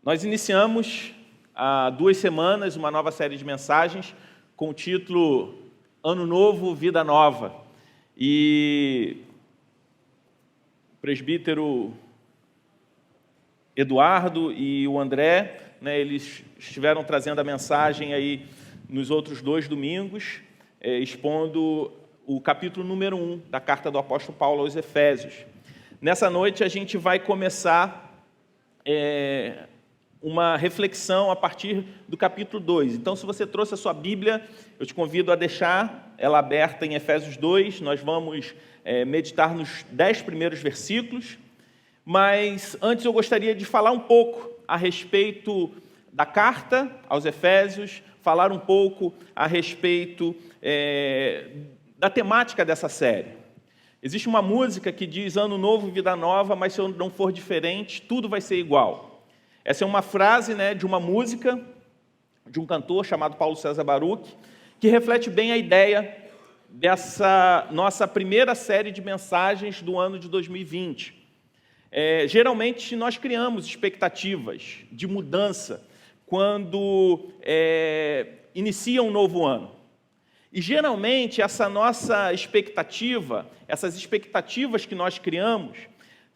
Nós iniciamos há 2 semanas uma nova série de mensagens com o título Ano Novo, Vida Nova. E o presbítero Eduardo e o André, eles estiveram trazendo a mensagem aí nos outros 2 domingos, expondo o capítulo número 1 da carta do apóstolo Paulo aos Efésios. Nessa noite a gente vai começar uma reflexão a partir do capítulo 2. Então, se você trouxe a sua Bíblia, eu te convido a deixar ela aberta em Efésios 2. Nós vamos meditar nos 10 primeiros versículos. Mas antes eu gostaria de falar um pouco a respeito da carta aos Efésios, falar um pouco a respeito da temática dessa série. Existe uma música que diz Ano Novo, Vida Nova, mas se eu não for diferente, tudo vai ser igual. Essa é uma frase de uma música de um cantor chamado Paulo César Baruch, que reflete bem a ideia dessa nossa primeira série de mensagens do ano de 2020. Geralmente nós criamos expectativas de mudança quando inicia um novo ano. E geralmente essa nossa expectativa, essas expectativas que nós criamos,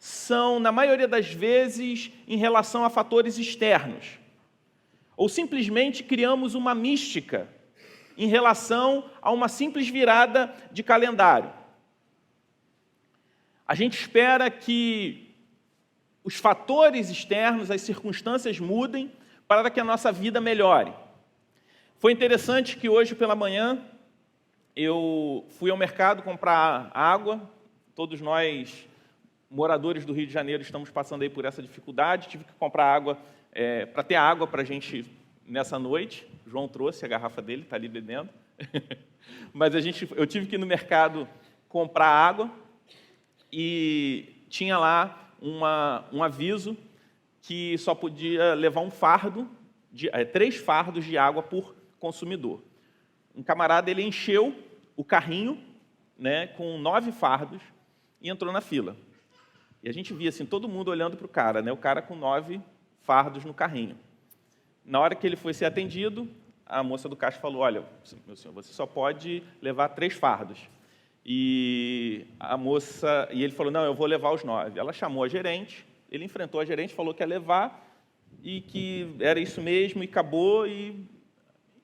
são, na maioria das vezes, em relação a fatores externos. Ou simplesmente criamos uma mística em relação a uma simples virada de calendário. A gente espera que os fatores externos, as circunstâncias mudem para que a nossa vida melhore. Foi interessante que hoje pela manhã eu fui ao mercado comprar água. Todos nós, moradores do Rio de Janeiro, estamos passando aí por essa dificuldade. Tive que comprar água para ter água para a gente nessa noite. O João trouxe a garrafa dele, está ali bebendo. Mas eu tive que ir no mercado comprar água e tinha lá um aviso que só podia levar 3 fardos de água por consumidor. Um camarada, ele encheu o carrinho com 9 fardos e entrou na fila. E a gente via assim, todo mundo olhando para o cara, o cara com 9 fardos no carrinho. Na hora que ele foi ser atendido, a moça do caixa falou, olha, meu senhor, você só pode levar 3 fardos. E ele falou, não, eu vou levar os 9. Ela chamou a gerente, ele enfrentou a gerente, falou que ia levar e que era isso mesmo e acabou. E,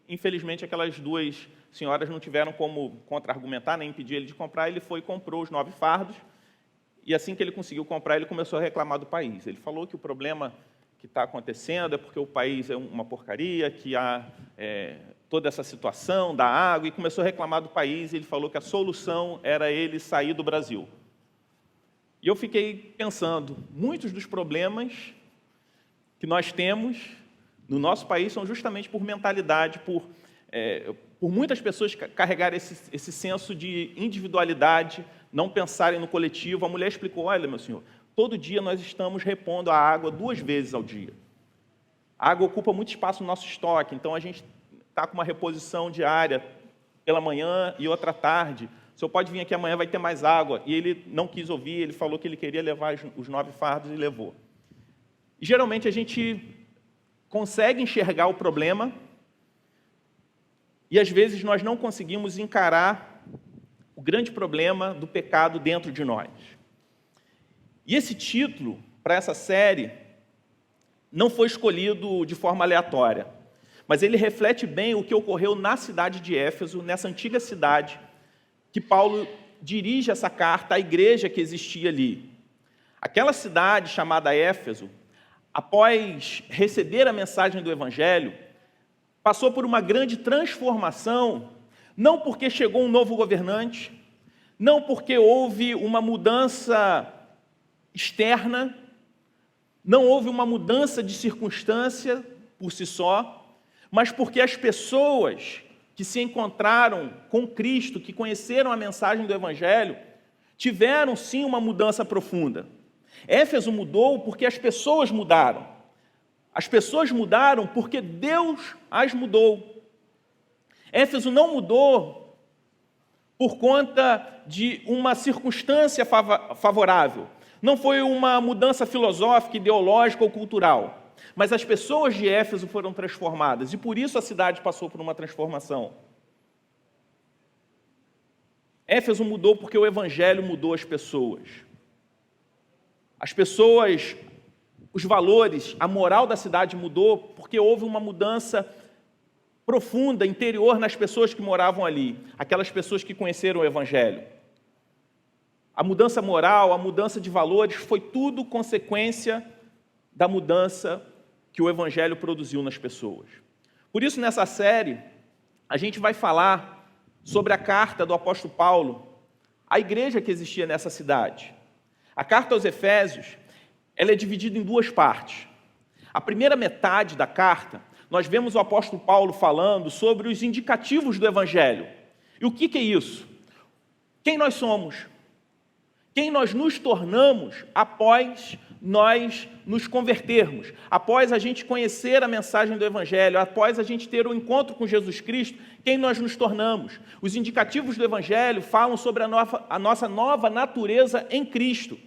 infelizmente, aquelas 2 senhoras não tiveram como contra-argumentar, nem impedir ele de comprar. Ele foi e comprou os 9 fardos. E assim que ele conseguiu comprar, ele começou a reclamar do país. Ele falou que o problema que está acontecendo é porque o país é uma porcaria, que há toda essa situação da água, e começou a reclamar do país, e ele falou que a solução era ele sair do Brasil. E eu fiquei pensando, muitos dos problemas que nós temos no nosso país são justamente por mentalidade, por muitas pessoas carregarem esse senso de individualidade, não pensarem no coletivo. A mulher explicou, olha, meu senhor, todo dia nós estamos repondo a água 2 vezes ao dia. A água ocupa muito espaço no nosso estoque, então a gente está com uma reposição diária pela manhã e outra tarde. O senhor pode vir aqui amanhã, vai ter mais água. E ele não quis ouvir, ele falou que ele queria levar os 9 fardos e levou. E, geralmente a gente consegue enxergar o problema e às vezes nós não conseguimos encarar o grande problema do pecado dentro de nós. E esse título, para essa série, não foi escolhido de forma aleatória, mas ele reflete bem o que ocorreu na cidade de Éfeso, nessa antiga cidade, que Paulo dirige essa carta à igreja que existia ali. Aquela cidade chamada Éfeso, após receber a mensagem do Evangelho, passou por uma grande transformação, não porque chegou um novo governante, não porque houve uma mudança externa, não houve uma mudança de circunstância por si só, mas porque as pessoas que se encontraram com Cristo, que conheceram a mensagem do Evangelho, tiveram sim uma mudança profunda. Éfeso mudou porque as pessoas mudaram. As pessoas mudaram porque Deus as mudou. Éfeso não mudou por conta de uma circunstância favorável. Não foi uma mudança filosófica, ideológica ou cultural. Mas as pessoas de Éfeso foram transformadas, e por isso a cidade passou por uma transformação. Éfeso mudou porque o evangelho mudou as pessoas. As pessoas, os valores, a moral da cidade mudou porque houve uma mudança profunda, interior nas pessoas que moravam ali, aquelas pessoas que conheceram o evangelho. A mudança moral, a mudança de valores, foi tudo consequência da mudança que o evangelho produziu nas pessoas. Por isso, nessa série, a gente vai falar sobre a carta do apóstolo Paulo à igreja que existia nessa cidade. A carta aos Efésios, ela é dividida em duas partes. A primeira metade da carta, nós vemos o apóstolo Paulo falando sobre os indicativos do evangelho. E o que é isso? Quem nós somos? Quem nós nos tornamos após nós nos convertermos, após a gente conhecer a mensagem do evangelho, após a gente ter o encontro com Jesus Cristo, quem nós nos tornamos? Os indicativos do evangelho falam sobre a nossa nova natureza em Cristo.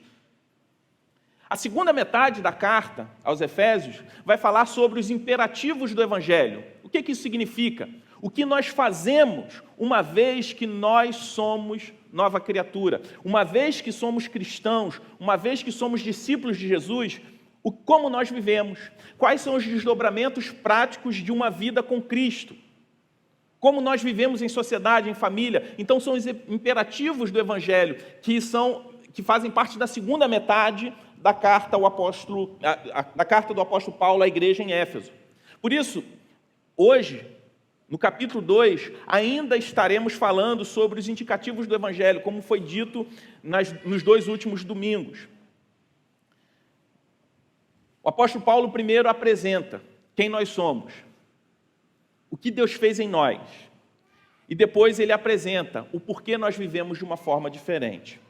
A segunda metade da carta aos Efésios vai falar sobre os imperativos do evangelho. O que isso significa? O que nós fazemos uma vez que nós somos nova criatura, uma vez que somos cristãos, uma vez que somos discípulos de Jesus, como nós vivemos, quais são os desdobramentos práticos de uma vida com Cristo, como nós vivemos em sociedade, em família. Então são os imperativos do evangelho que fazem parte da segunda metade da carta do apóstolo Paulo à igreja em Éfeso. Por isso, hoje, no capítulo 2, ainda estaremos falando sobre os indicativos do evangelho, como foi dito nos 2 últimos domingos. O apóstolo Paulo primeiro apresenta quem nós somos, o que Deus fez em nós, e depois ele apresenta o porquê nós vivemos de uma forma diferente.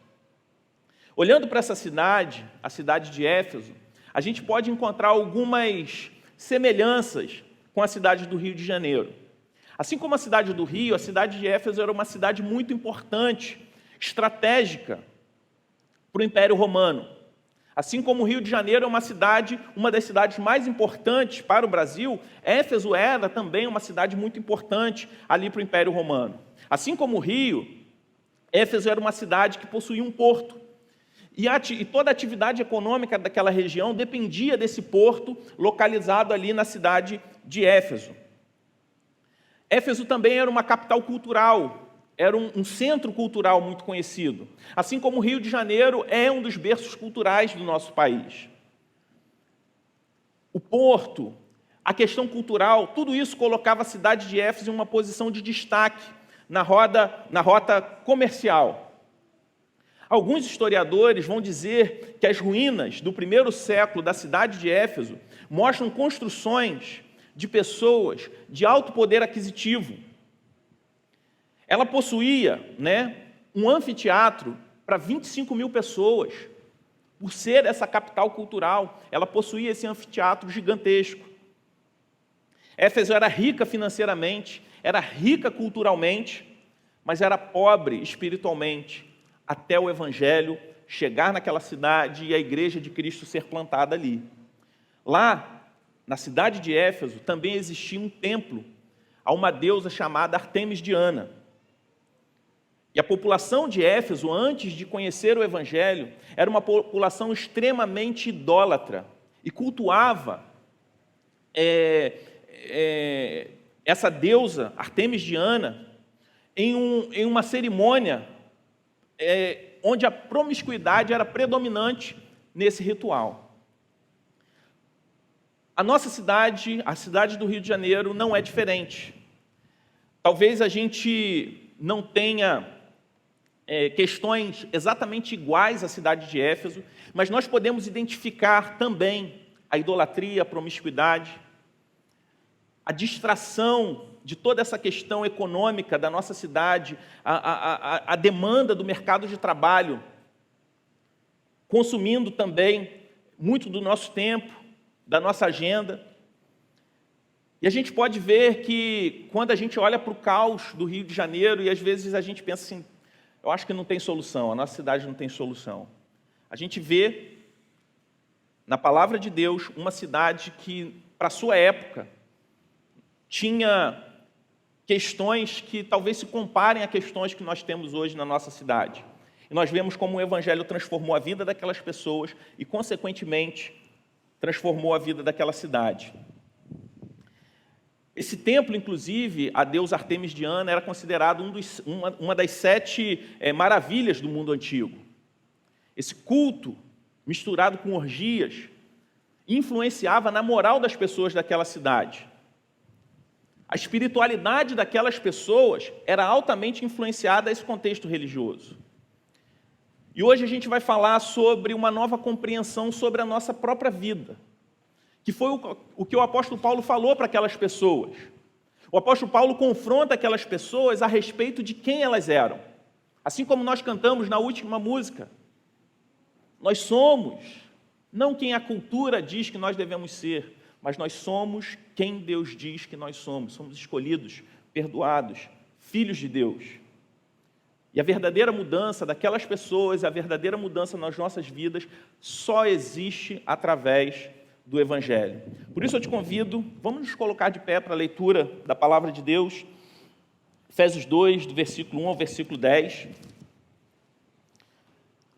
Olhando para essa cidade, a cidade de Éfeso, a gente pode encontrar algumas semelhanças com a cidade do Rio de Janeiro. Assim como a cidade do Rio, a cidade de Éfeso era uma cidade muito importante, estratégica para o Império Romano. Assim como o Rio de Janeiro é uma das cidades mais importantes para o Brasil, Éfeso era também uma cidade muito importante ali para o Império Romano. Assim como o Rio, Éfeso era uma cidade que possuía um porto. E toda a atividade econômica daquela região dependia desse porto localizado ali na cidade de Éfeso. Éfeso também era uma capital cultural, era um centro cultural muito conhecido, assim como o Rio de Janeiro é um dos berços culturais do nosso país. O porto, a questão cultural, tudo isso colocava a cidade de Éfeso em uma posição de destaque na rota comercial. Alguns historiadores vão dizer que as ruínas do primeiro século da cidade de Éfeso mostram construções de pessoas de alto poder aquisitivo. Ela possuía, um anfiteatro para 25 mil pessoas. Por ser essa capital cultural, ela possuía esse anfiteatro gigantesco. Éfeso era rica financeiramente, era rica culturalmente, mas era pobre espiritualmente, até o evangelho chegar naquela cidade e a igreja de Cristo ser plantada ali. Lá, na cidade de Éfeso, também existia um templo a uma deusa chamada Artemis Diana. E a população de Éfeso, antes de conhecer o evangelho, era uma população extremamente idólatra e cultuava essa deusa, Artemis Diana, em uma cerimônia onde a promiscuidade era predominante nesse ritual. A nossa cidade, a cidade do Rio de Janeiro, não é diferente. Talvez a gente não tenha questões exatamente iguais à cidade de Éfeso, mas nós podemos identificar também a idolatria, a promiscuidade, a distração de toda essa questão econômica da nossa cidade, a demanda do mercado de trabalho, consumindo também muito do nosso tempo, da nossa agenda. E a gente pode ver que, quando a gente olha para o caos do Rio de Janeiro, e às vezes a gente pensa assim, eu acho que não tem solução, a nossa cidade não tem solução. A gente vê na palavra de Deus, uma cidade que, para a sua época, tinha questões que talvez se comparem a questões que nós temos hoje na nossa cidade. E nós vemos como o Evangelho transformou a vida daquelas pessoas e, consequentemente, transformou a vida daquela cidade. Esse templo, inclusive, a deusa Artemis Diana, era considerado uma das 7 maravilhas do mundo antigo. Esse culto, misturado com orgias, influenciava na moral das pessoas daquela cidade. A espiritualidade daquelas pessoas era altamente influenciada a esse contexto religioso. E hoje a gente vai falar sobre uma nova compreensão sobre a nossa própria vida, que foi o que o apóstolo Paulo falou para aquelas pessoas. O apóstolo Paulo confronta aquelas pessoas a respeito de quem elas eram. Assim como nós cantamos na última música, nós somos, não quem a cultura diz que nós devemos ser, mas nós somos quem Deus diz que nós somos. Somos escolhidos, perdoados, filhos de Deus. E a verdadeira mudança daquelas pessoas, a verdadeira mudança nas nossas vidas, só existe através do Evangelho. Por isso eu te convido, vamos nos colocar de pé para a leitura da palavra de Deus, Efésios 2, do versículo 1 ao versículo 10.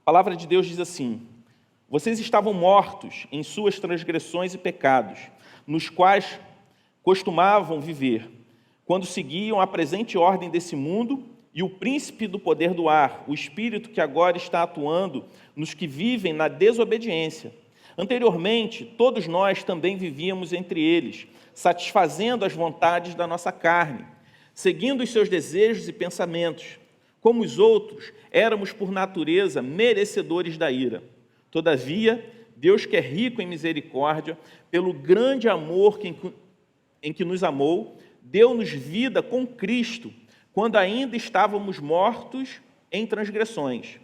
A palavra de Deus diz assim: vocês estavam mortos em suas transgressões e pecados, nos quais costumavam viver, quando seguiam a presente ordem desse mundo e o príncipe do poder do ar, o espírito que agora está atuando nos que vivem na desobediência. Anteriormente, todos nós também vivíamos entre eles, satisfazendo as vontades da nossa carne, seguindo os seus desejos e pensamentos. Como os outros, éramos por natureza merecedores da ira. Todavia, Deus, que é rico em misericórdia, pelo grande amor em que nos amou, deu-nos vida com Cristo, quando ainda estávamos mortos em transgressões.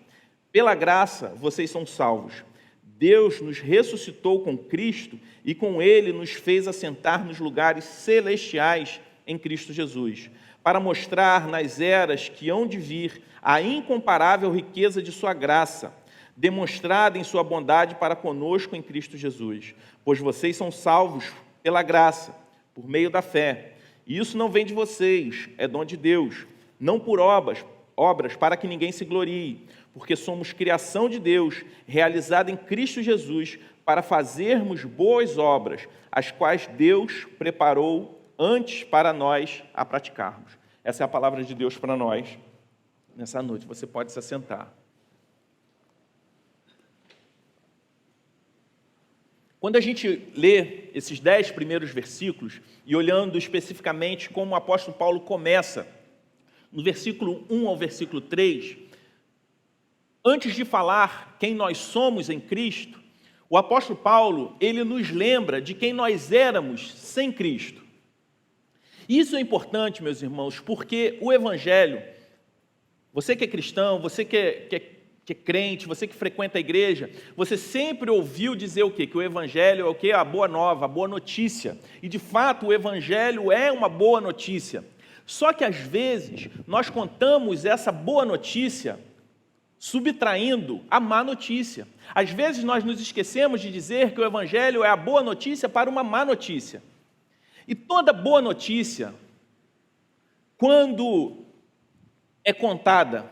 Pela graça, vocês são salvos. Deus nos ressuscitou com Cristo e com Ele nos fez assentar nos lugares celestiais em Cristo Jesus, para mostrar nas eras que hão de vir a incomparável riqueza de sua graça, demonstrada em sua bondade para conosco em Cristo Jesus. Pois vocês são salvos pela graça, por meio da fé. E isso não vem de vocês, é dom de Deus, não por obras para que ninguém se glorie, porque somos criação de Deus, realizada em Cristo Jesus, para fazermos boas obras, as quais Deus preparou antes para nós a praticarmos. Essa é a palavra de Deus para nós nessa noite. Você pode se assentar. Quando a gente lê esses 10 primeiros versículos, e olhando especificamente como o apóstolo Paulo começa, no versículo 1 ao versículo 3, antes de falar quem nós somos em Cristo, o apóstolo Paulo, ele nos lembra de quem nós éramos sem Cristo. Isso é importante, meus irmãos, porque o Evangelho, você que é cristão, você que é crente, você que frequenta a igreja, você sempre ouviu dizer o quê? Que o Evangelho é o quê? A boa nova, a boa notícia. E, de fato, o Evangelho é uma boa notícia. Só que, às vezes, nós contamos essa boa notícia subtraindo a má notícia. Às vezes, nós nos esquecemos de dizer que o Evangelho é a boa notícia para uma má notícia. E toda boa notícia, quando é contada,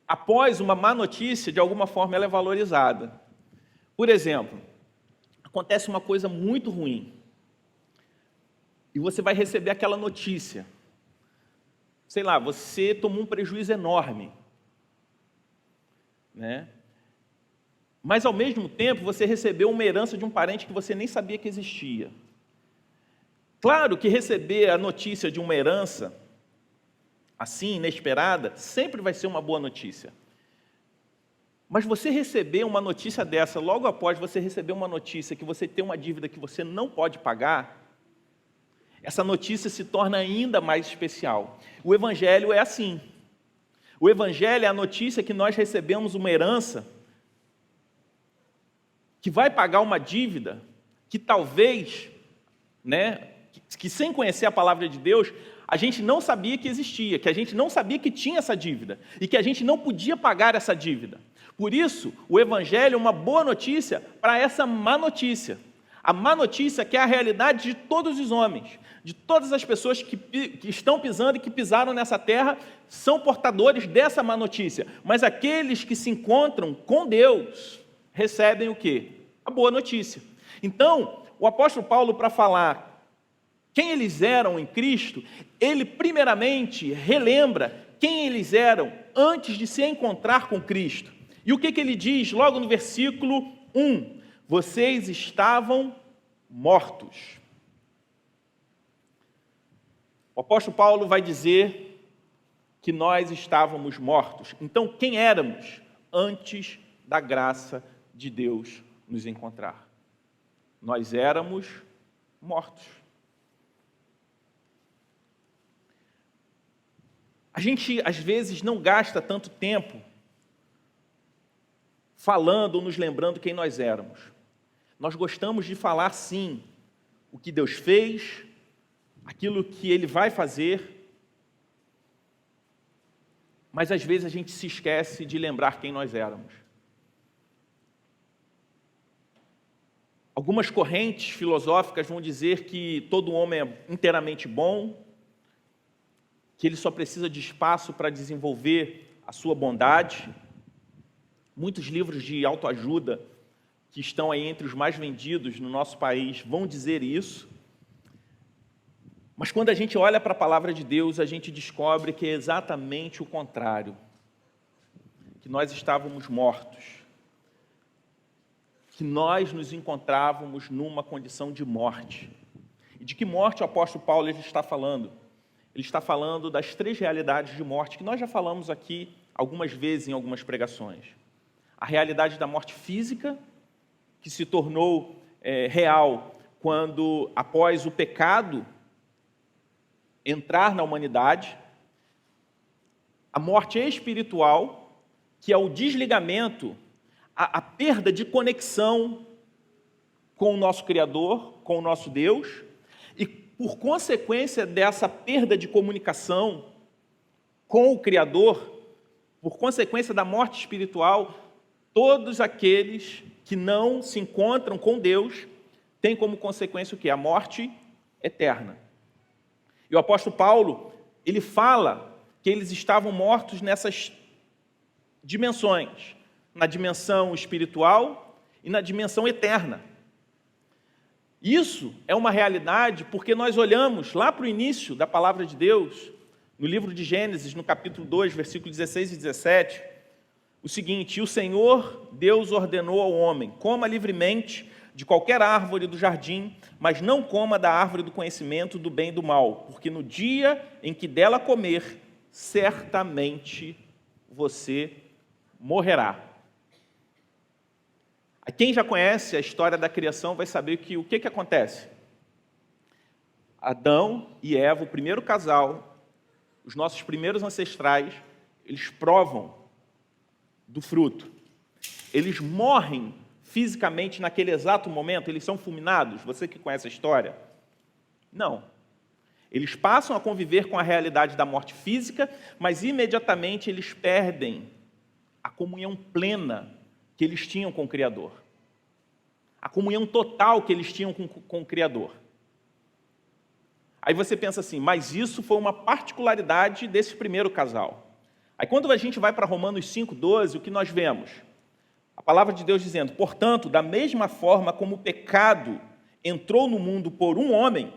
após uma má notícia, de alguma forma ela é valorizada. Por exemplo, acontece uma coisa muito ruim, e você vai receber aquela notícia. Sei lá, você tomou um prejuízo enorme, Mas, ao mesmo tempo, você recebeu uma herança de um parente que você nem sabia que existia. Claro que receber a notícia de uma herança assim, inesperada, sempre vai ser uma boa notícia. Mas você receber uma notícia dessa, logo após você receber uma notícia que você tem uma dívida que você não pode pagar, essa notícia se torna ainda mais especial. O Evangelho é assim. O Evangelho é a notícia que nós recebemos uma herança que vai pagar uma dívida que talvez, que sem conhecer a palavra de Deus, a gente não sabia que existia, que a gente não sabia que tinha essa dívida e que a gente não podia pagar essa dívida. Por isso, o Evangelho é uma boa notícia para essa má notícia. A má notícia que é a realidade de todos os homens, de todas as pessoas que estão pisando e que pisaram nessa terra, são portadores dessa má notícia. Mas aqueles que se encontram com Deus, recebem o quê? A boa notícia. Então, o apóstolo Paulo, para falar quem eles eram em Cristo, ele primeiramente relembra quem eles eram antes de se encontrar com Cristo. E o que ele diz logo no versículo 1? Vocês estavam mortos. O apóstolo Paulo vai dizer que nós estávamos mortos. Então, quem éramos antes da graça de Deus nos encontrar? Nós éramos mortos. A gente, às vezes, não gasta tanto tempo falando ou nos lembrando quem nós éramos. Nós gostamos de falar, sim, o que Deus fez, aquilo que Ele vai fazer, mas às vezes a gente se esquece de lembrar quem nós éramos. Algumas correntes filosóficas vão dizer que todo homem é inteiramente bom, que ele só precisa de espaço para desenvolver a sua bondade. Muitos livros de autoajuda que estão aí entre os mais vendidos no nosso país vão dizer isso. Mas quando a gente olha para a palavra de Deus, a gente descobre que é exatamente o contrário. Que nós estávamos mortos. Que nós nos encontrávamos numa condição de morte. E de que morte o apóstolo Paulo está falando? Ele está falando das 3 realidades de morte que nós já falamos aqui algumas vezes em algumas pregações. A realidade da morte física, que se tornou real quando, após o pecado entrar na humanidade. A morte espiritual, que é o desligamento, a perda de conexão com o nosso Criador, com o nosso Deus, e por consequência dessa perda de comunicação com o Criador, por consequência da morte espiritual, todos aqueles que não se encontram com Deus têm como consequência o quê? A morte eterna. E o apóstolo Paulo, ele fala que eles estavam mortos nessas dimensões, na dimensão espiritual e na dimensão eterna. Isso é uma realidade porque nós olhamos lá para o início da palavra de Deus, no livro de Gênesis, no capítulo 2, versículos 16 e 17, o seguinte: o Senhor Deus ordenou ao homem, coma livremente de qualquer árvore do jardim, mas não coma da árvore do conhecimento do bem e do mal, porque no dia em que dela comer, certamente você morrerá. Quem já conhece a história da criação vai saber que o que acontece? Adão e Eva, o primeiro casal, os nossos primeiros ancestrais, eles provam do fruto. Eles morrem fisicamente naquele exato momento, eles são fulminados. Você que conhece a história? Não. Eles passam a conviver com a realidade da morte física, mas imediatamente eles perdem a comunhão plena que eles tinham com o Criador. A comunhão total que eles tinham com o Criador. Aí você pensa assim, mas isso foi uma particularidade desse primeiro casal. Aí quando a gente vai para Romanos 5,12, o que nós vemos? A palavra de Deus dizendo, portanto, da mesma forma como o pecado entrou no mundo por um homem,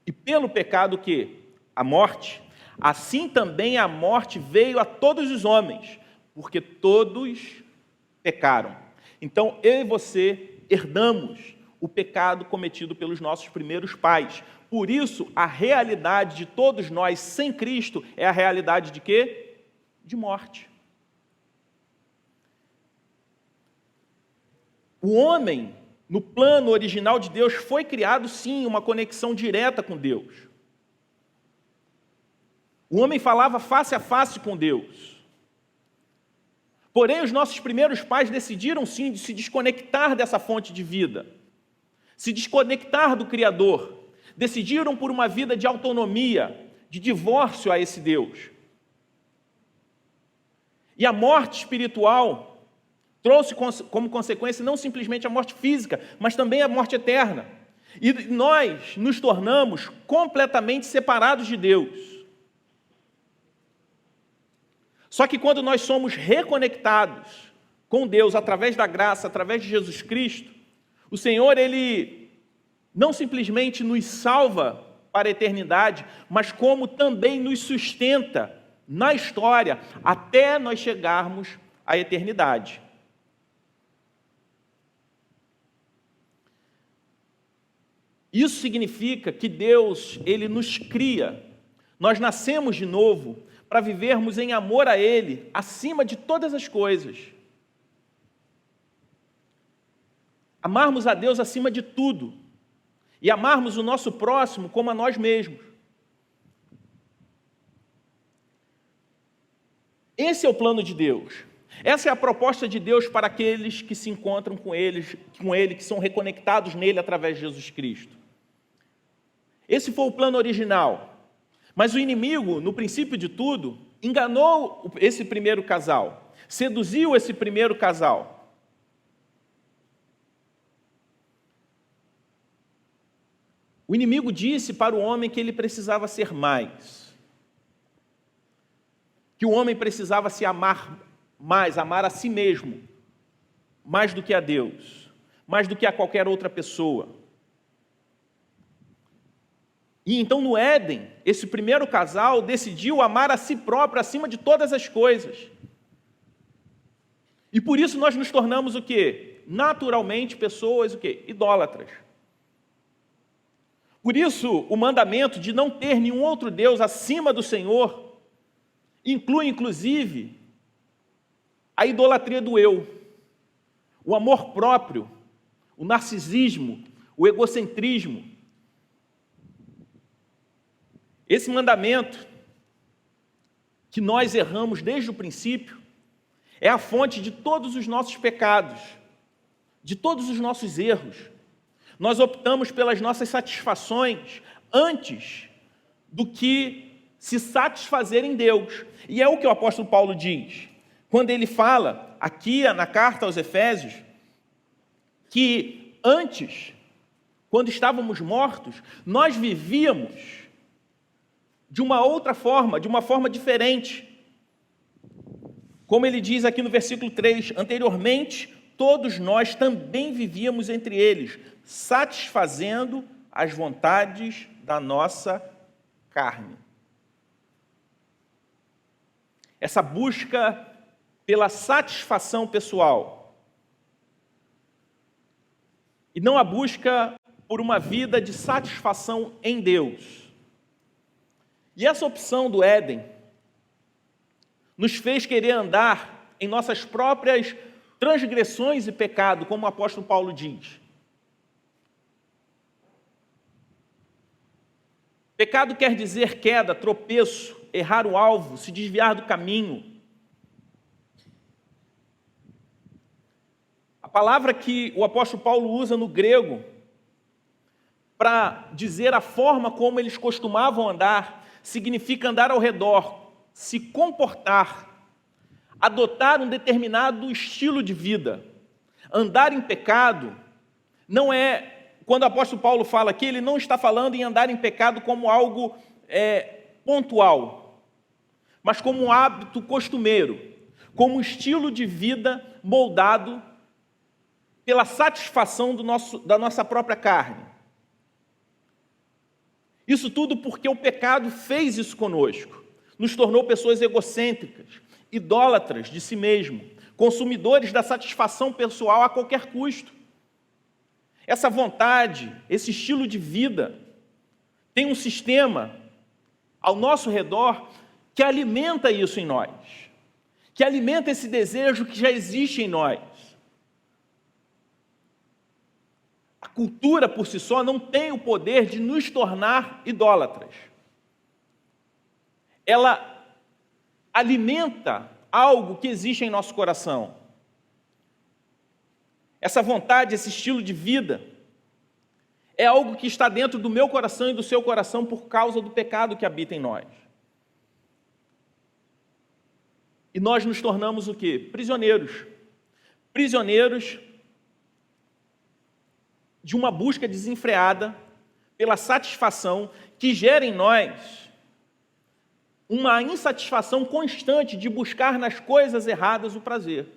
e pelo pecado que? A morte, assim também a morte veio a todos os homens, porque todos pecaram. Então, eu e você herdamos o pecado cometido pelos nossos primeiros pais. Por isso, a realidade de todos nós sem Cristo é a realidade de quê? De morte. O homem, no plano original de Deus, foi criado, sim, uma conexão direta com Deus. O homem falava face a face com Deus. Porém, os nossos primeiros pais decidiram, sim, de se desconectar dessa fonte de vida, se desconectar do Criador. Decidiram por uma vida de autonomia, de divórcio a esse Deus. E a morte espiritual trouxe como consequência não simplesmente a morte física, mas também a morte eterna. E nós nos tornamos completamente separados de Deus. Só que quando nós somos reconectados com Deus através da graça, através de Jesus Cristo, o Senhor, Ele não simplesmente nos salva para a eternidade, mas como também nos sustenta na história até nós chegarmos à eternidade. Isso significa que Deus, Ele nos cria, nós nascemos de novo para vivermos em amor a Ele, acima de todas as coisas. Amarmos a Deus acima de tudo. E amarmos o nosso próximo como a nós mesmos. Esse é o plano de Deus. Essa é a proposta de Deus para aqueles que se encontram com Ele, que são reconectados nele através de Jesus Cristo. Esse foi o plano original. Mas o inimigo, no princípio de tudo, enganou esse primeiro casal, seduziu esse primeiro casal. O inimigo disse para o homem que ele precisava ser mais, que o homem precisava se amar mais, amar a si mesmo, mais do que a Deus, mais do que a qualquer outra pessoa. E então no Éden, esse primeiro casal decidiu amar a si próprio acima de todas as coisas. E por isso nós nos tornamos o quê? Naturalmente pessoas o quê? Idólatras. Por isso o mandamento de não ter nenhum outro Deus acima do Senhor inclui inclusive a idolatria do eu, o amor próprio, o narcisismo, o egocentrismo. Esse mandamento, que nós erramos desde o princípio, é a fonte de todos os nossos pecados, de todos os nossos erros. Nós optamos pelas nossas satisfações antes do que se satisfazer em Deus. E é o que o apóstolo Paulo diz, quando ele fala, aqui na carta aos Efésios, que antes, quando estávamos mortos, nós vivíamos de uma outra forma, de uma forma diferente. Como ele diz aqui no versículo 3, anteriormente, todos nós também vivíamos entre eles, satisfazendo as vontades da nossa carne. Essa busca pela satisfação pessoal e não a busca por uma vida de satisfação em Deus. E essa opção do Éden nos fez querer andar em nossas próprias transgressões e pecado, como o apóstolo Paulo diz. Pecado quer dizer queda, tropeço, errar o alvo, se desviar do caminho. A palavra que o apóstolo Paulo usa no grego para dizer a forma como eles costumavam andar significa andar ao redor, se comportar, adotar um determinado estilo de vida. Andar em pecado não é, quando o apóstolo Paulo fala aqui, ele não está falando em andar em pecado como algo pontual, mas como um hábito costumeiro, como um estilo de vida moldado pela satisfação da nossa própria carne. Isso tudo porque o pecado fez isso conosco, nos tornou pessoas egocêntricas, idólatras de si mesmo, consumidores da satisfação pessoal a qualquer custo. Essa vontade, esse estilo de vida, tem um sistema ao nosso redor que alimenta isso em nós, que alimenta esse desejo que já existe em nós. A cultura por si só não tem o poder de nos tornar idólatras. Ela alimenta algo que existe em nosso coração. Essa vontade, esse estilo de vida, é algo que está dentro do meu coração e do seu coração por causa do pecado que habita em nós. E nós nos tornamos o quê? Prisioneiros. Prisioneiros de uma busca desenfreada pela satisfação que gera em nós uma insatisfação constante de buscar nas coisas erradas o prazer.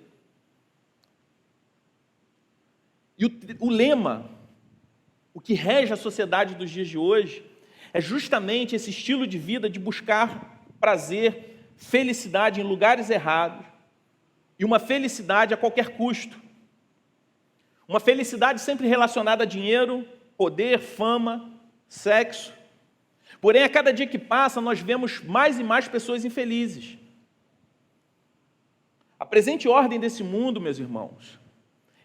E o lema, o que rege a sociedade dos dias de hoje, é justamente esse estilo de vida de buscar prazer, felicidade em lugares errados e uma felicidade a qualquer custo. Uma felicidade sempre relacionada a dinheiro, poder, fama, sexo. Porém, a cada dia que passa, nós vemos mais e mais pessoas infelizes. A presente ordem desse mundo, meus irmãos,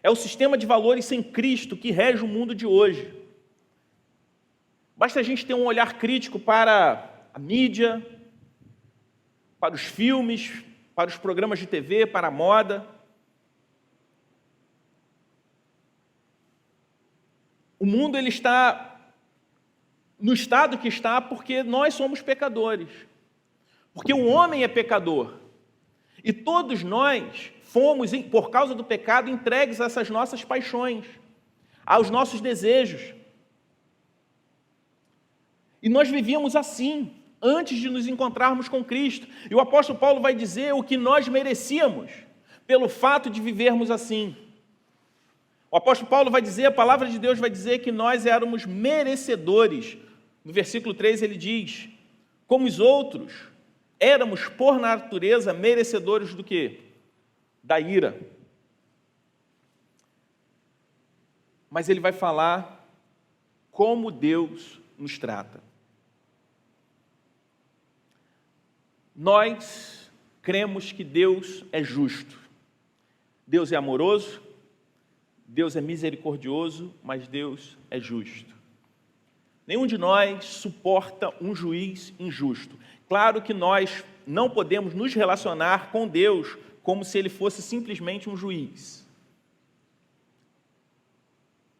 é o sistema de valores sem Cristo que rege o mundo de hoje. Basta a gente ter um olhar crítico para a mídia, para os filmes, para os programas de TV, para a moda. O mundo ele está no estado que está porque nós somos pecadores. Porque o homem é pecador. E todos nós fomos, por causa do pecado, entregues a essas nossas paixões, aos nossos desejos. E nós vivíamos assim, antes de nos encontrarmos com Cristo. E o apóstolo Paulo vai dizer o que nós merecíamos, pelo fato de vivermos assim. O apóstolo Paulo vai dizer, a palavra de Deus vai dizer que nós éramos merecedores. No versículo 3 ele diz, como os outros, éramos por natureza merecedores do quê? Da ira. Mas ele vai falar como Deus nos trata. Nós cremos que Deus é justo. Deus é amoroso, Deus é misericordioso, mas Deus é justo. Nenhum de nós suporta um juiz injusto. Claro que nós não podemos nos relacionar com Deus como se Ele fosse simplesmente um juiz.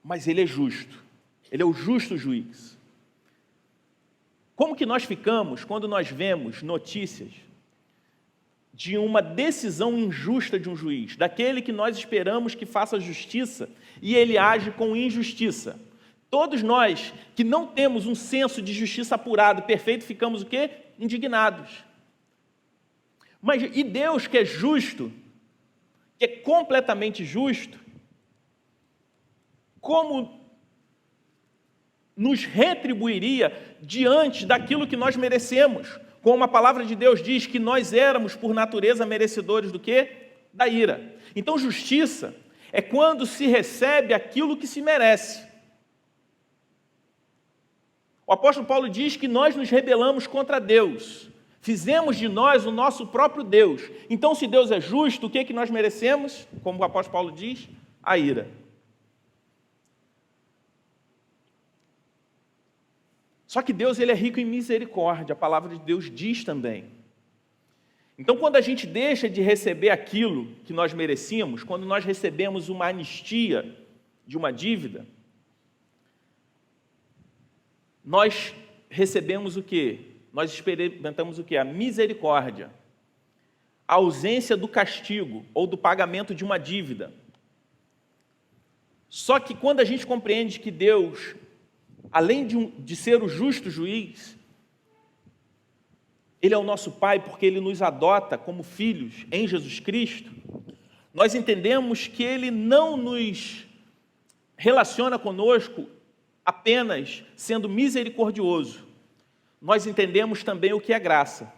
Mas Ele é justo. Ele é o justo juiz. Como que nós ficamos quando nós vemos notícias de uma decisão injusta de um juiz, daquele que nós esperamos que faça justiça e ele age com injustiça? Todos nós que não temos um senso de justiça apurado, perfeito, ficamos o quê? Indignados. Mas e Deus que é justo, que é completamente justo, como nos retribuiria diante daquilo que nós merecemos? Como a palavra de Deus diz que nós éramos, por natureza, merecedores do quê? Da ira. Então, justiça é quando se recebe aquilo que se merece. O apóstolo Paulo diz que nós nos rebelamos contra Deus. Fizemos de nós o nosso próprio Deus. Então, se Deus é justo, o que é que nós merecemos? Como o apóstolo Paulo diz, a ira. Só que Deus ele é rico em misericórdia, a palavra de Deus diz também. Então, quando a gente deixa de receber aquilo que nós merecíamos, quando nós recebemos uma anistia de uma dívida, nós recebemos o quê? Nós experimentamos o quê? A misericórdia, a ausência do castigo ou do pagamento de uma dívida. Só que quando a gente compreende que Deus, além de ser o justo juiz, Ele é o nosso Pai porque Ele nos adota como filhos em Jesus Cristo, nós entendemos que Ele não nos relaciona conosco apenas sendo misericordioso. Nós entendemos também o que é graça.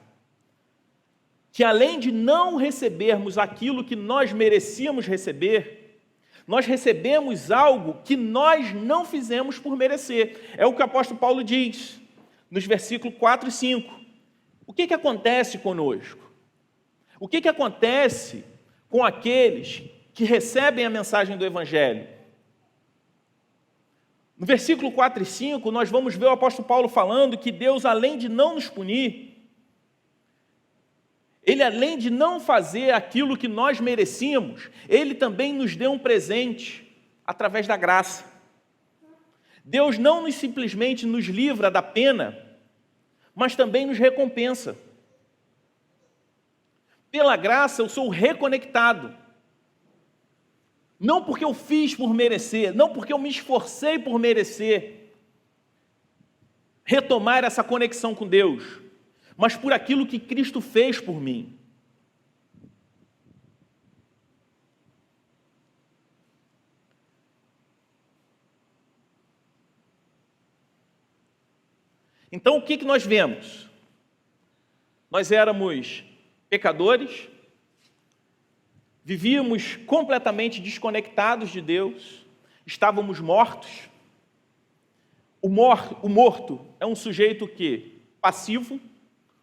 Que além de não recebermos aquilo que nós merecíamos receber, nós recebemos algo que nós não fizemos por merecer. É o que o apóstolo Paulo diz, nos versículos 4 e 5. O que acontece conosco? O que acontece com aqueles que recebem a mensagem do Evangelho? No versículo 4 e 5, nós vamos ver o apóstolo Paulo falando que Deus, além de não nos punir, Ele, além de não fazer aquilo que nós merecíamos, Ele também nos deu um presente através da graça. Deus não simplesmente nos livra da pena, mas também nos recompensa. Pela graça eu sou reconectado. Não porque eu fiz por merecer, não porque eu me esforcei por merecer retomar essa conexão com Deus, mas por aquilo que Cristo fez por mim. Então, o que nós vemos? Nós éramos pecadores, vivíamos completamente desconectados de Deus, estávamos mortos. O morto é um sujeito que passivo,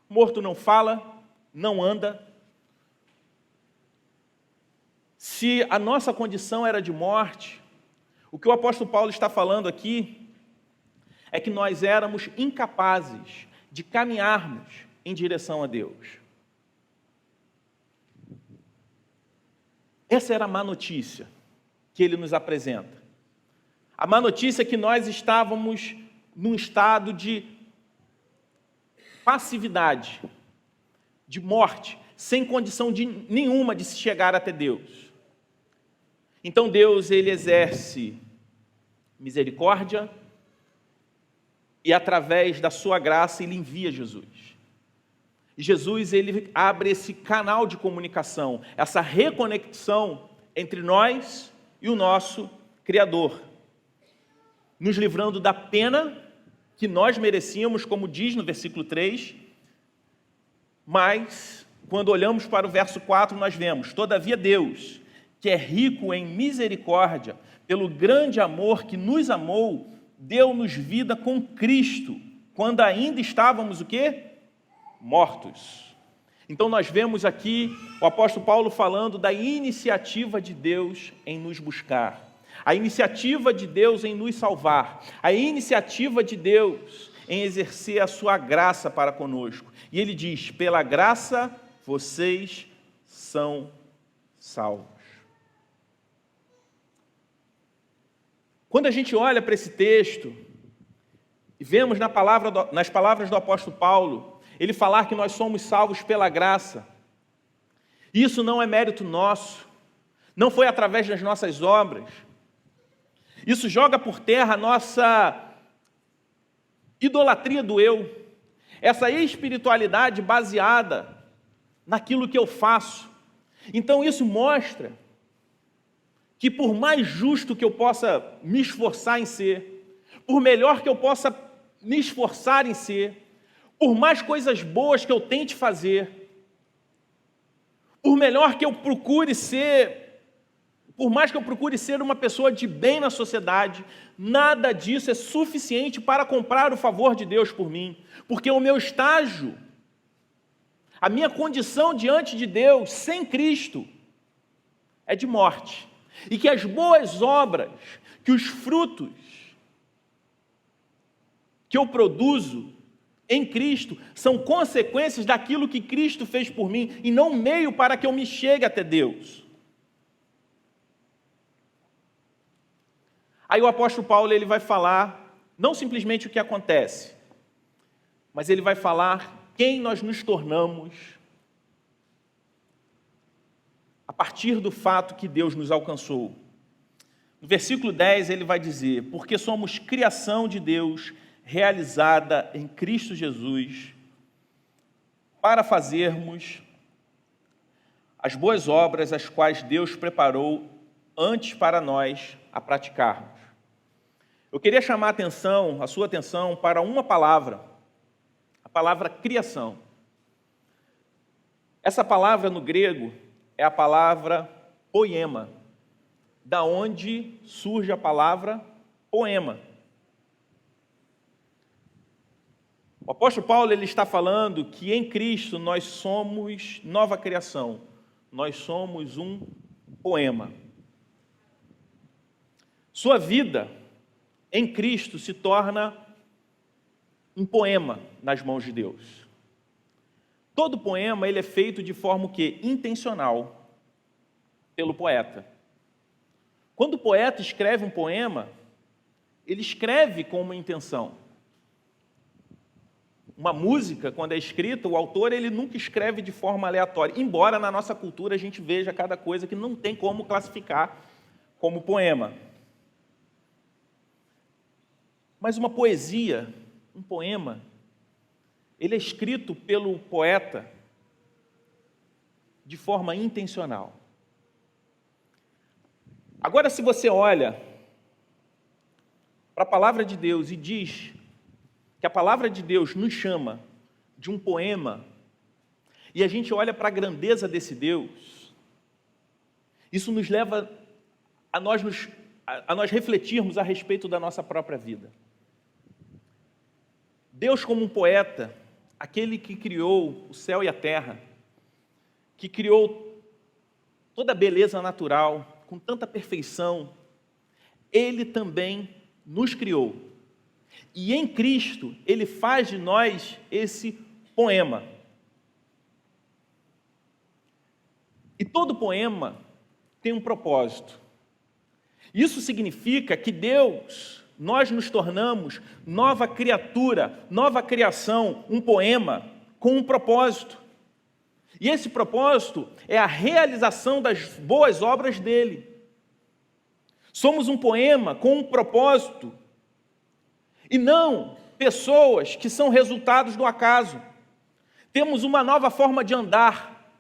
morto não fala, não anda. Se a nossa condição era de morte, o que o apóstolo Paulo está falando aqui é que nós éramos incapazes de caminharmos em direção a Deus. Essa era a má notícia que ele nos apresenta. A má notícia é que nós estávamos num estado de passividade, de morte, sem condição nenhuma de se chegar até Deus. Então Deus, ele exerce misericórdia e através da sua graça ele envia Jesus. E Jesus, ele abre esse canal de comunicação, essa reconexão entre nós e o nosso Criador, nos livrando da pena que nós merecíamos, como diz no versículo 3, mas, quando olhamos para o verso 4, nós vemos: todavia Deus, que é rico em misericórdia, pelo grande amor que nos amou, deu-nos vida com Cristo, quando ainda estávamos o quê? Mortos. Então nós vemos aqui o apóstolo Paulo falando da iniciativa de Deus em nos buscar, a iniciativa de Deus em nos salvar, a iniciativa de Deus em exercer a sua graça para conosco. E ele diz: pela graça vocês são salvos. Quando a gente olha para esse texto e vemos nas palavras do apóstolo Paulo, ele falar que nós somos salvos pela graça, isso não é mérito nosso, não foi através das nossas obras, isso joga por terra a nossa idolatria do eu, essa espiritualidade baseada naquilo que eu faço. Então isso mostra que por mais justo que eu possa me esforçar em ser, por melhor que eu possa me esforçar em ser, por mais coisas boas que eu tente fazer, por melhor que eu procure ser, por mais que eu procure ser uma pessoa de bem na sociedade, nada disso é suficiente para comprar o favor de Deus por mim, porque o meu estágio, a minha condição diante de Deus, sem Cristo, é de morte. E que as boas obras, que os frutos que eu produzo em Cristo são consequências daquilo que Cristo fez por mim e não meio para que eu me chegue até Deus. Aí o apóstolo Paulo, ele vai falar não simplesmente o que acontece, mas ele vai falar quem nós nos tornamos a partir do fato que Deus nos alcançou. No versículo 10 ele vai dizer: porque somos criação de Deus, realizada em Cristo Jesus, para fazermos as boas obras, as quais Deus preparou antes para nós a praticarmos. Eu queria chamar a sua atenção para uma palavra, a palavra criação. Essa palavra no grego é a palavra poema, da onde surge a palavra poema. O apóstolo Paulo, ele está falando que em Cristo nós somos nova criação, nós somos um poema. Sua vida em Cristo se torna um poema nas mãos de Deus. Todo poema ele é feito de forma o quê? Intencional, pelo poeta. Quando o poeta escreve um poema, ele escreve com uma intenção. Uma música, quando é escrita, o autor ele nunca escreve de forma aleatória, embora na nossa cultura a gente veja cada coisa que não tem como classificar como poema. Mas uma poesia, um poema, ele é escrito pelo poeta de forma intencional. Agora, se você olha para a palavra de Deus e diz que a palavra de Deus nos chama de um poema, e a gente olha para a grandeza desse Deus, isso nos leva a nós refletirmos a respeito da nossa própria vida. Deus como um poeta, aquele que criou o céu e a terra, que criou toda a beleza natural, com tanta perfeição, Ele também nos criou. E em Cristo, Ele faz de nós esse poema. E todo poema tem um propósito. Isso significa que nós nos tornamos nova criatura, nova criação, um poema com um propósito. E esse propósito é a realização das boas obras dele. Somos um poema com um propósito, e não pessoas que são resultados do acaso. Temos uma nova forma de andar,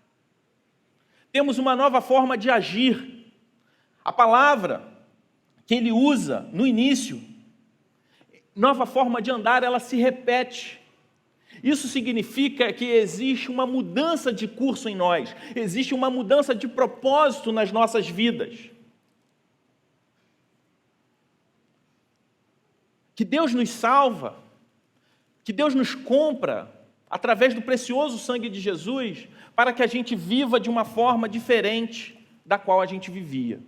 temos uma nova forma de agir. A palavra que ele usa no início, nova forma de andar, ela se repete. Isso significa que existe uma mudança de curso em nós, existe uma mudança de propósito nas nossas vidas. Que Deus nos salva, que Deus nos compra através do precioso sangue de Jesus, para que a gente viva de uma forma diferente da qual a gente vivia.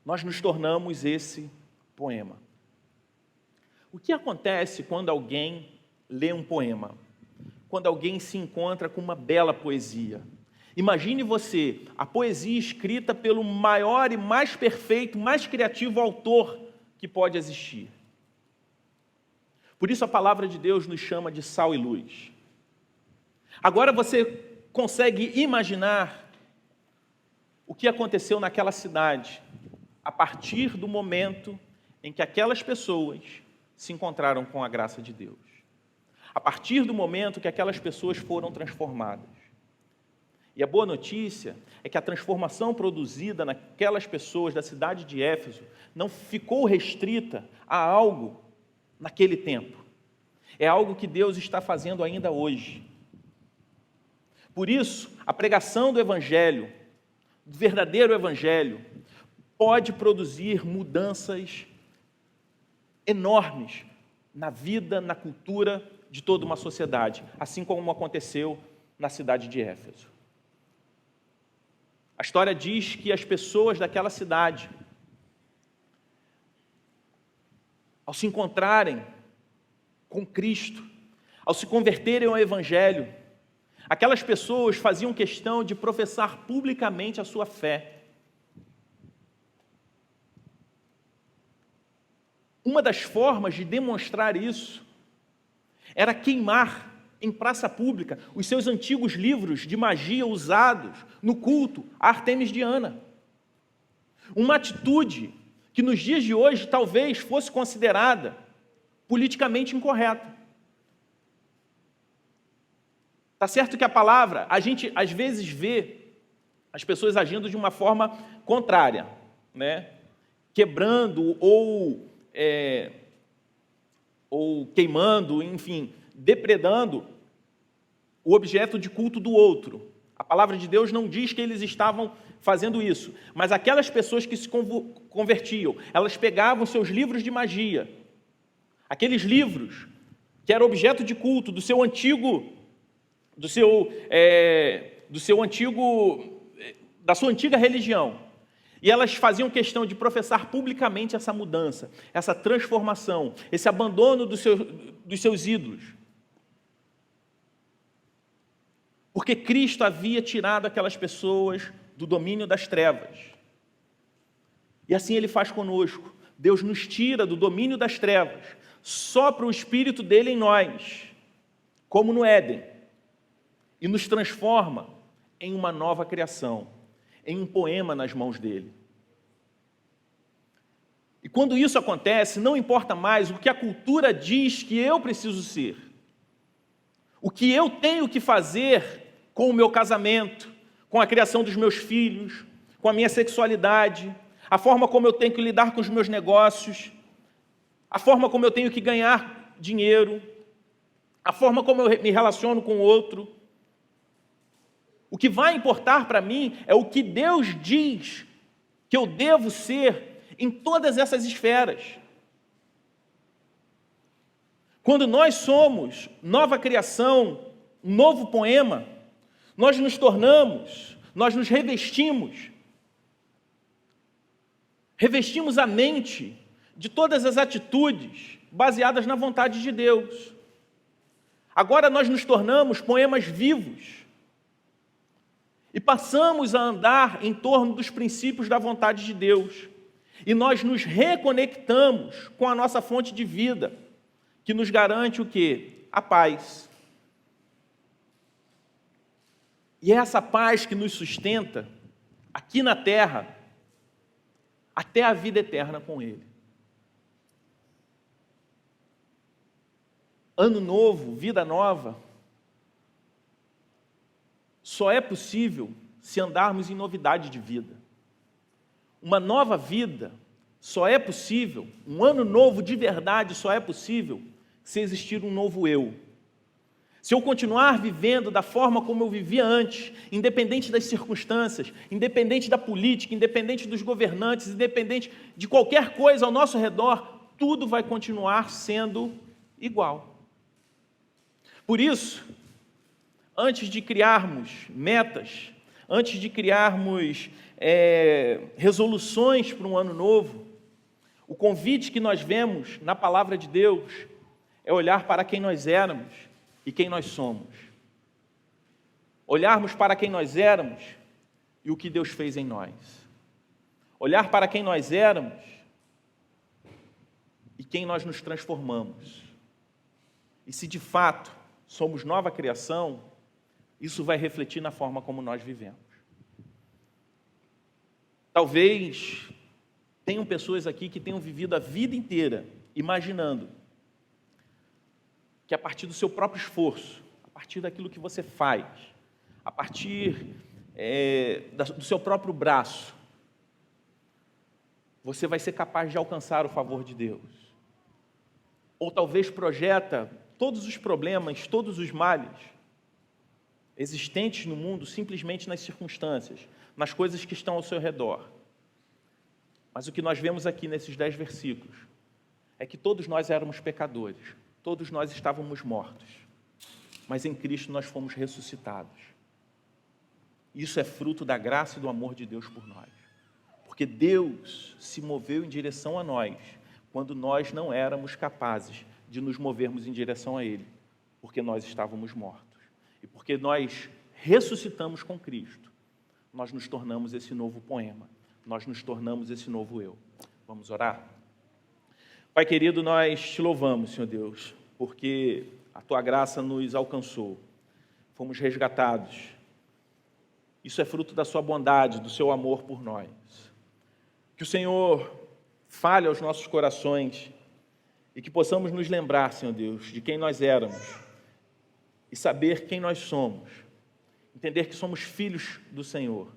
Nós nos tornamos esse poema. O que acontece quando alguém lê um poema? Quando alguém se encontra com uma bela poesia? Imagine você, a poesia escrita pelo maior e mais perfeito, mais criativo autor que pode existir. Por isso a palavra de Deus nos chama de sal e luz. Agora você consegue imaginar o que aconteceu naquela cidade, a partir do momento em que aquelas pessoas se encontraram com a graça de Deus. A partir do momento que aquelas pessoas foram transformadas. E a boa notícia é que a transformação produzida naquelas pessoas da cidade de Éfeso não ficou restrita a algo naquele tempo. É algo que Deus está fazendo ainda hoje. Por isso, a pregação do Evangelho, do verdadeiro Evangelho, pode produzir mudanças enormes na vida, na cultura de toda uma sociedade, assim como aconteceu na cidade de Éfeso. A história diz que as pessoas daquela cidade, ao se encontrarem com Cristo, ao se converterem ao Evangelho, aquelas pessoas faziam questão de professar publicamente a sua fé. Uma das formas de demonstrar isso era queimar em praça pública os seus antigos livros de magia usados no culto a Ártemis Diana. Uma atitude que nos dias de hoje talvez fosse considerada politicamente incorreta. Está certo que a palavra, a gente às vezes vê as pessoas agindo de uma forma contrária, né? Quebrando ou queimando, enfim, depredando o objeto de culto do outro. A palavra de Deus não diz que eles estavam fazendo isso, mas aquelas pessoas que se convertiam, elas pegavam seus livros de magia, aqueles livros que eram objeto de culto da sua antiga religião, e elas faziam questão de professar publicamente essa mudança, essa transformação, esse abandono dos seus ídolos. Porque Cristo havia tirado aquelas pessoas do domínio das trevas. E assim Ele faz conosco. Deus nos tira do domínio das trevas, sopra o Espírito dele em nós, como no Éden, e nos transforma em uma nova criação, em um poema nas mãos dele. E quando isso acontece, não importa mais o que a cultura diz que eu preciso ser, o que eu tenho que fazer com o meu casamento, com a criação dos meus filhos, com a minha sexualidade, a forma como eu tenho que lidar com os meus negócios, a forma como eu tenho que ganhar dinheiro, a forma como eu me relaciono com o outro. O que vai importar para mim é o que Deus diz que eu devo ser em todas essas esferas. Quando nós somos nova criação, um novo poema, nós nos tornamos, nós nos revestimos a mente de todas as atitudes baseadas na vontade de Deus. Agora nós nos tornamos poemas vivos e passamos a andar em torno dos princípios da vontade de Deus. E nós nos reconectamos com a nossa fonte de vida, que nos garante o quê? A paz. E é essa paz que nos sustenta aqui na terra, até a vida eterna com Ele. Ano novo, vida nova, só é possível se andarmos em novidade de vida. Uma nova vida só é possível, um ano novo de verdade só é possível se existir um novo eu. Se eu continuar vivendo da forma como eu vivia antes, independente das circunstâncias, independente da política, independente dos governantes, independente de qualquer coisa ao nosso redor, tudo vai continuar sendo igual. Por isso, antes de criarmos metas, antes de criarmos resoluções para um ano novo, o convite que nós vemos na palavra de Deus é olhar para quem nós éramos e quem nós somos. Olharmos para quem nós éramos e o que Deus fez em nós. Olhar para quem nós éramos e quem nós nos transformamos. E se de fato somos nova criação, isso vai refletir na forma como nós vivemos. Talvez tenham pessoas aqui que tenham vivido a vida inteira imaginando que a partir do seu próprio esforço, a partir daquilo que você faz, a partir do seu próprio braço, você vai ser capaz de alcançar o favor de Deus. Ou talvez projeta todos os problemas, todos os males existentes no mundo simplesmente nas circunstâncias, nas coisas que estão ao seu redor. Mas o que nós vemos aqui nesses 10 versículos é que todos nós éramos pecadores, todos nós estávamos mortos, mas em Cristo nós fomos ressuscitados. Isso é fruto da graça e do amor de Deus por nós, porque Deus se moveu em direção a nós quando nós não éramos capazes de nos movermos em direção a Ele, porque nós estávamos mortos. E porque nós ressuscitamos com Cristo, nós nos tornamos esse novo poema, nós nos tornamos esse novo eu. Vamos orar? Pai querido, nós te louvamos, Senhor Deus, porque a Tua graça nos alcançou, fomos resgatados. Isso é fruto da Sua bondade, do Seu amor por nós. Que o Senhor fale aos nossos corações e que possamos nos lembrar, Senhor Deus, de quem nós éramos e saber quem nós somos, entender que somos filhos do Senhor.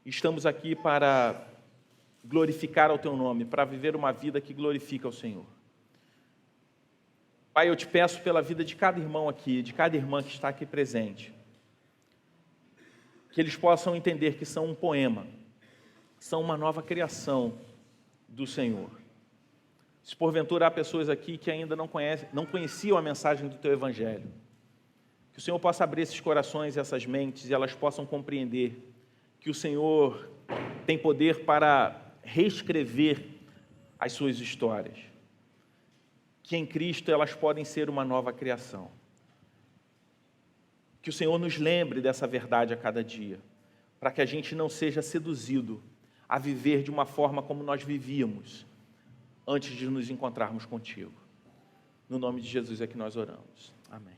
E estamos aqui para glorificar ao Teu nome, para viver uma vida que glorifica ao Senhor. Pai, eu te peço pela vida de cada irmão aqui, de cada irmã que está aqui presente, que eles possam entender que são um poema, são uma nova criação do Senhor. Se porventura há pessoas aqui que ainda não conheciam a mensagem do Teu Evangelho, que o Senhor possa abrir esses corações e essas mentes e elas possam compreender que o Senhor tem poder para reescrever as suas histórias, que em Cristo elas podem ser uma nova criação. Que o Senhor nos lembre dessa verdade a cada dia, para que a gente não seja seduzido a viver de uma forma como nós vivíamos antes de nos encontrarmos contigo. No nome de Jesus é que nós oramos. Amém.